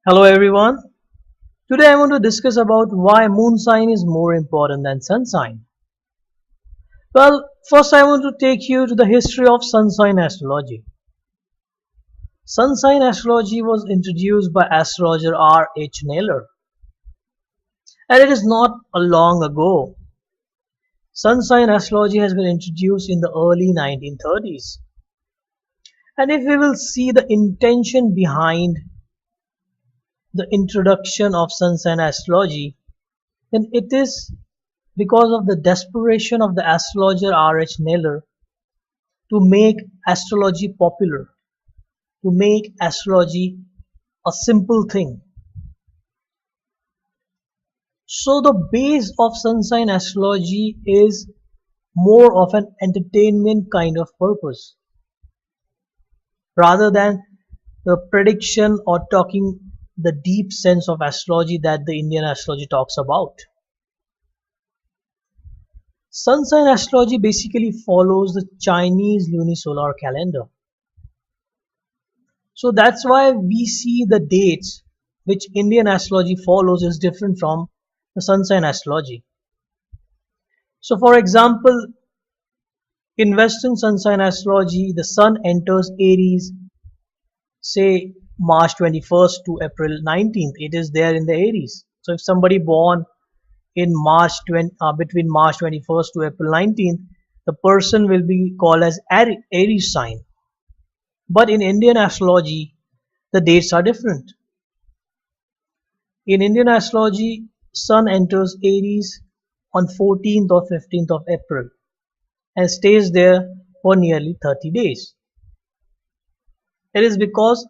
Hello everyone. Today I want to discuss about why moon sign is more important than sun sign. Well, first I want to take you to the history of sun sign astrology. Sun sign astrology was introduced by astrologer R. H. Naylor, and it is not a long ago. Sun sign astrology has been introduced in the early 1930s. And if we will see the intention behind the introduction of sun sign astrology, then it is because of the desperation of the astrologer R. H. Naylor to make astrology popular, to make astrology a simple thing. So the base of sun sign astrology is more of an entertainment kind of purpose rather than the prediction or talking the deep sense of astrology that the Indian astrology talks about. Sun sign astrology basically follows the Chinese lunisolar calendar. So that's why we see the dates which Indian astrology follows is different from the sun sign astrology. So for example, in Western sun sign astrology, the sun enters Aries, say March 21st to April 19th. It is there in the Aries. So if somebody born in between March 21st to April 19th, the person will be called as Aries sign. But in Indian astrology, the dates are different. In Indian astrology, Sun enters Aries on 14th or 15th of April and stays there for nearly 30 days. It is because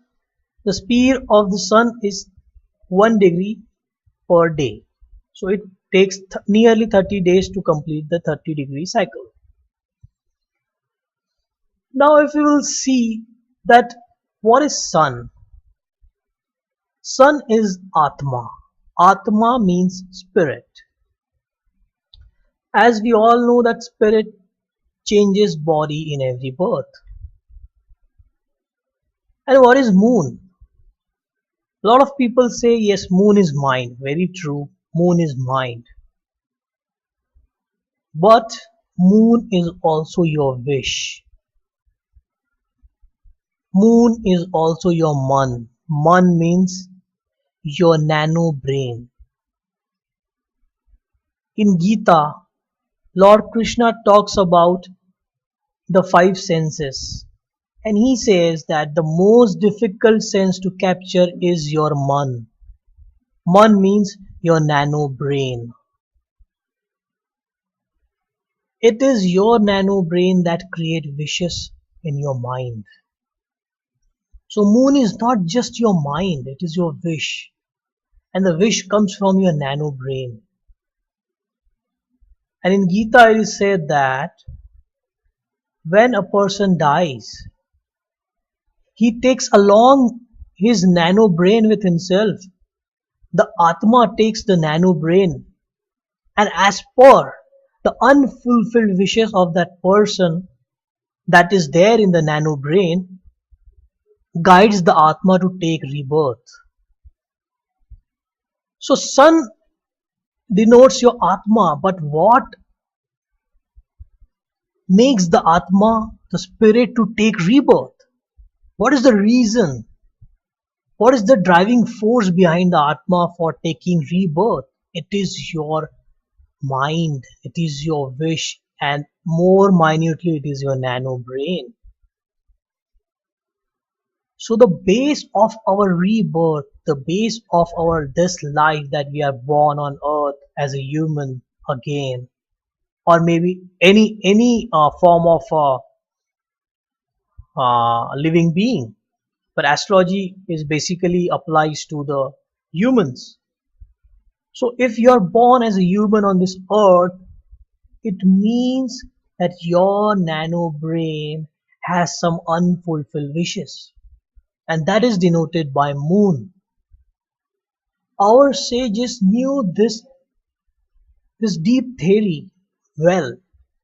the speed of the Sun is 1 degree per day. So it takes nearly 30 days to complete the 30-degree cycle. Now if we will see that what is Sun? Sun is Atma. Atma means spirit. As we all know that spirit changes body in every birth. And what is moon? A lot of people say yes, moon is mind. Very true, moon is mind. But moon is also your wish. Moon is also your man. Man means your nano brain. In Gita, Lord Krishna talks about the five senses. And he says that the most difficult sense to capture is your man. Man means your nano brain. It is your nano brain that creates wishes in your mind. So moon is not just your mind, it is your wish. And the wish comes from your nano brain. And in Gita it is said that when a person dies, he takes along his nano brain with himself. The Atma takes the nano brain, and as per the unfulfilled wishes of that person that is there in the nano brain, guides the Atma to take rebirth. So Sun denotes your Atma, but what makes the Atma, the spirit, to take rebirth? What is the reason? What is the driving force behind the Atma for taking rebirth? It is your mind, it is your wish, and more minutely, it is your nano brain. So the base of our rebirth, the base of our this life that we are born on earth as a human again, or maybe any form of living being, but astrology is basically applies to the humans. So if you are born as a human on this earth, it means that your nano brain has some unfulfilled wishes, and that is denoted by moon. Our sages knew this deep theory well.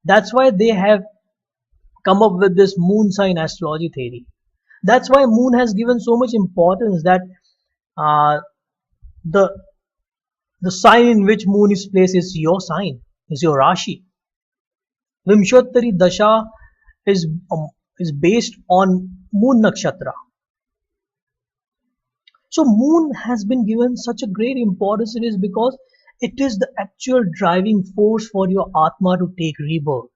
That's why they have come up with this moon sign astrology theory. That's why moon has given so much importance that uh, the the sign in which moon is placed is your sign, is your Rashi. Vimshottari Dasha is um, is based on moon nakshatra. So moon has been given such a great importance. It is because it is the actual driving force for your Atma to take rebirth.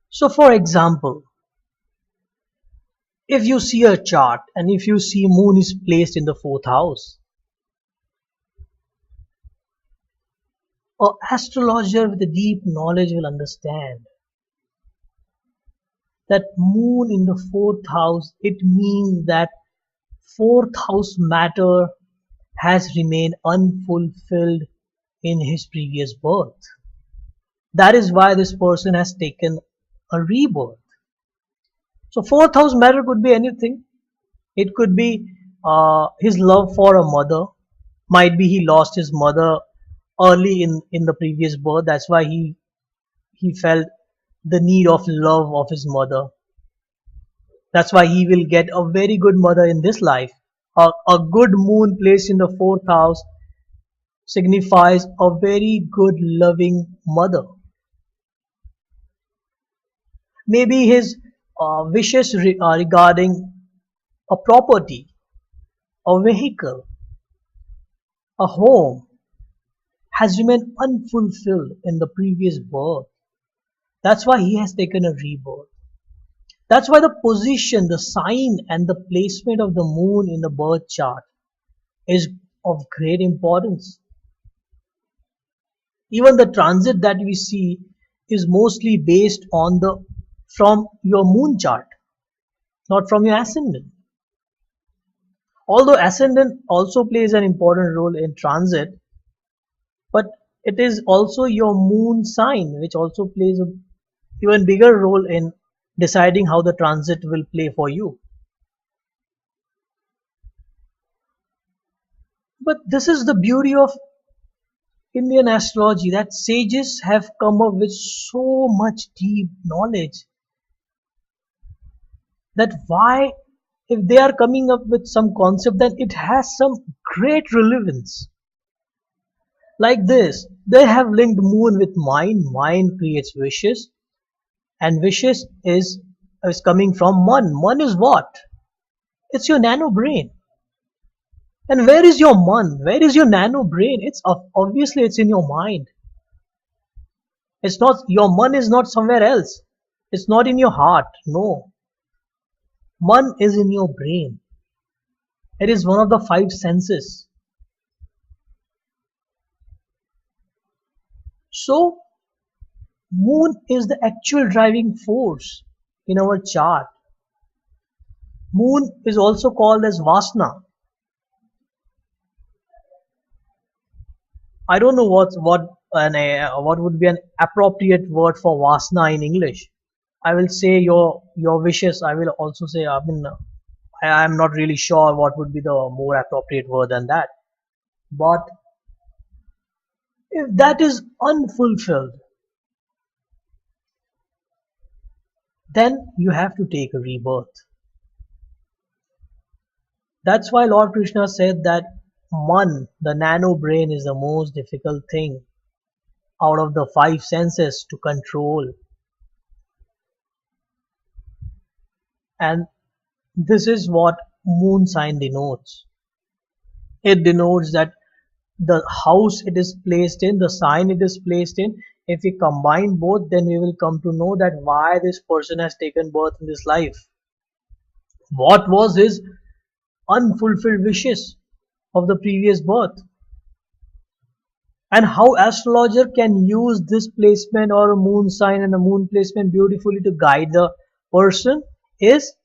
So for example, if you see a chart and if you see moon is placed in the fourth house, an astrologer with a deep knowledge will understand that moon in the fourth house, it means that fourth house matter has remained unfulfilled in his previous birth. That is why this person has taken a rebirth. So fourth house matter could be anything. It could be his love for a mother. Might be he lost his mother early in the previous birth. That's why he felt the need of love of his mother. That's why he will get a very good mother in this life. A good moon placed in the fourth house signifies a very good loving mother. Maybe his wishes regarding a property, a vehicle, a home has remained unfulfilled in the previous birth. That's why he has taken a rebirth. That's why the position, the sign, and the placement of the moon in the birth chart is of great importance. Even the transit that we see is mostly based on the from your moon chart, not from your ascendant. Although ascendant also plays an important role in transit, but it is also your moon sign which also plays a even bigger role in deciding how the transit will play for you. But this is the beauty of Indian astrology, that sages have come up with so much deep knowledge, that why, if they are coming up with some concept, then it has some great relevance. Like this, they have linked moon with mind creates wishes, and wishes is coming from man is what? It's your nano brain. And where is your man? Where is your nano brain? It's obviously it's in your mind. It's not, your man is not somewhere else. It's not in your heart. No. Man is in your brain. It is one of the five senses. So moon is the actual driving force in our chart. Moon is also called as Vasna. I don't know what would be an appropriate word for Vasna in English. I will say your wishes. I will also say, I mean, I am not really sure what would be the more appropriate word than that. But if that is unfulfilled, then you have to take a rebirth. That's why Lord Krishna said that man, the nano brain, is the most difficult thing out of the five senses to control. And this is what moon sign denotes. It denotes that the house it is placed in, the sign it is placed in, if we combine both, then we will come to know that why this person has taken birth in this life. What was his unfulfilled wishes of the previous birth? And how astrologer can use this placement or a moon sign and a moon placement beautifully to guide the person is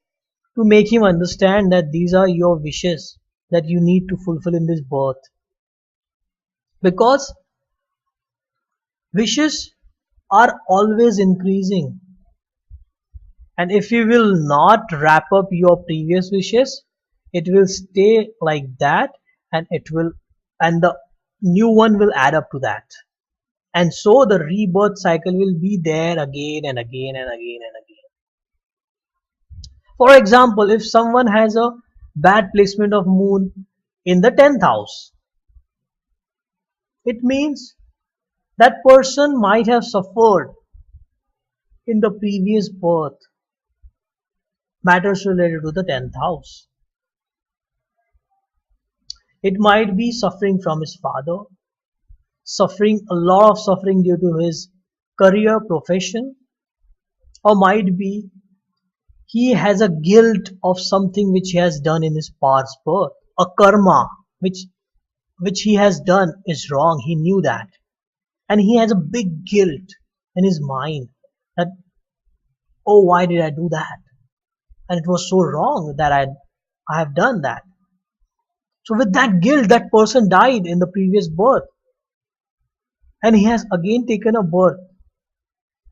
to make him understand that these are your wishes that you need to fulfill in this birth. Because wishes are always increasing, and if you will not wrap up your previous wishes, it will stay like that, and the new one will add up to that, and so the rebirth cycle will be there again and again and again and again. For example, if someone has a bad placement of moon in the 10th house, it means that person might have suffered in the previous birth matters related to the 10th house. It might be suffering from his father, suffering a lot of suffering due to his career, profession, or might be he has a guilt of something which he has done in his past birth, a karma which he has done is wrong. He knew that, and he has a big guilt in his mind that, oh, why did I do that? And it was so wrong that I have done that. So with that guilt, that person died in the previous birth, and he has again taken a birth.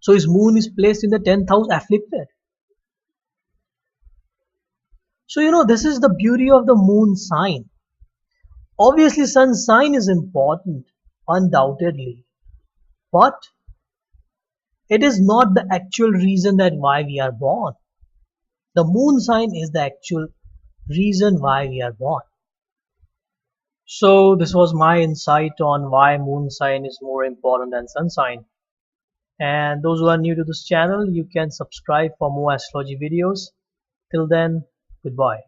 So his moon is placed in the 10th house afflicted. So this is the beauty of the moon sign. Obviously, sun sign is important, undoubtedly, but it is not the actual reason that why we are born. The moon sign is the actual reason why we are born. So this was my insight on why moon sign is more important than sun sign. And those who are new to this channel, you can subscribe for more astrology videos. Till then, goodbye.